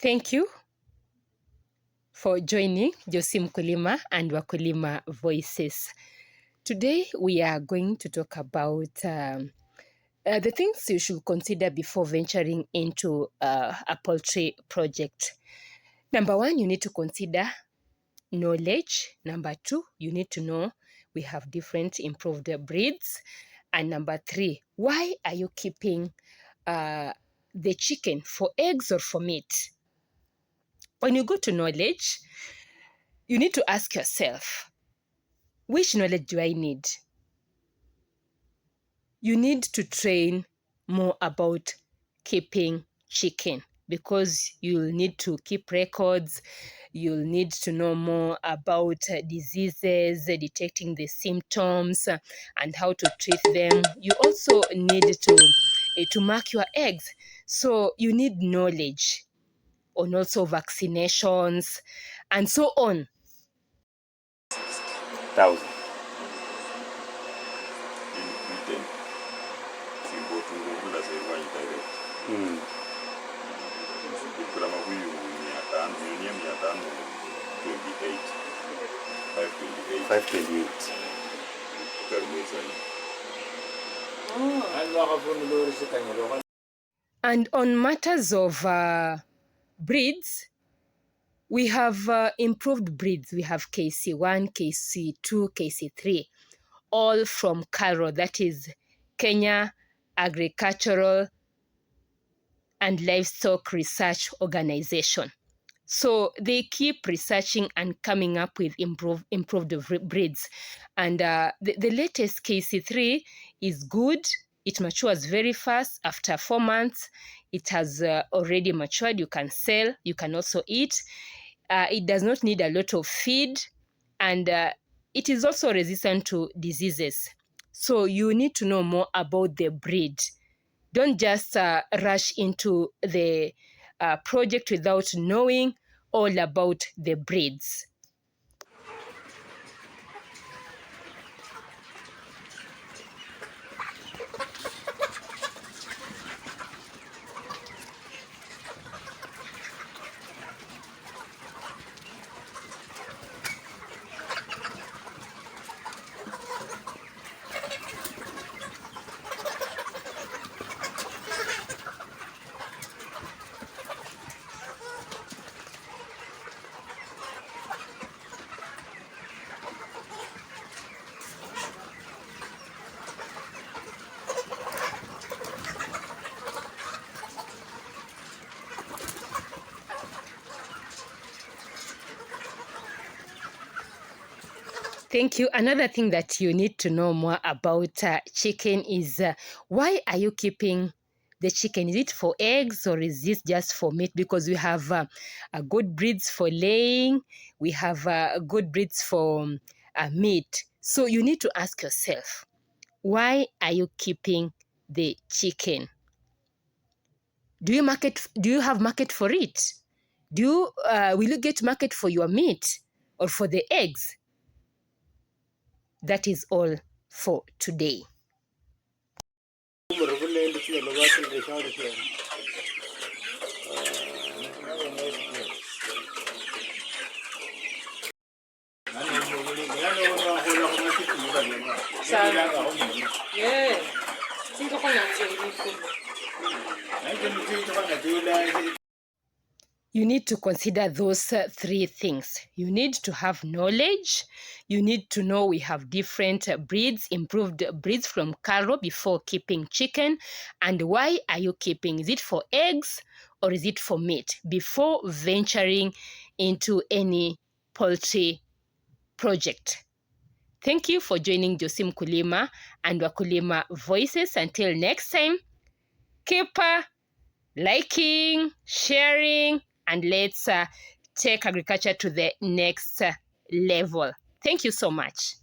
Thank you for joining Josie Mkulima and Wakulima Voices. Today we are going to talk about the things you should consider before venturing into a poultry project. Number one, you need to consider knowledge. Number two, you need to know we have different improved breeds. And number three, why are you keeping the chicken, for eggs or for meat? When you go to knowledge, you need to ask yourself, which knowledge do I need? You need to train more about keeping chicken because you'll need to keep records. You'll need to know more about diseases, detecting the symptoms, and how to treat them. You also need to mark your eggs. So you need knowledge on also vaccinations and so on. 1,000. And on matters of breeds, we have improved breeds. We have KC1, KC2, KC3, all from KARO, that is Kenya Agricultural and Livestock Research Organization. So they keep researching and coming up with improved breeds. And the latest KC3 is good. It matures very fast. After 4 months, it has already matured. You can sell. You can also eat. It does not need a lot of feed. And it is also resistant to diseases. So you need to know more about the breed. Don't just rush into the project without knowing all about the breeds. Thank you. Another thing that you need to know more about chicken is why are you keeping the chicken? Is it for eggs or is this just for meat? Because we have good breeds for laying. We have good breeds for meat. So you need to ask yourself, why are you keeping the chicken? Do you have market for it? Will you get market for your meat or for the eggs? That is all for today. You need to consider those three things. You need to have knowledge. You need to know we have different breeds, improved breeds from KARO before keeping chicken. And why are you keeping? Is it for eggs or is it for meat? Before venturing into any poultry project. Thank you for joining Josie Mkulima and Wakulima Voices. Until next time, keep liking, sharing, and let's take agriculture to the next level. Thank you so much.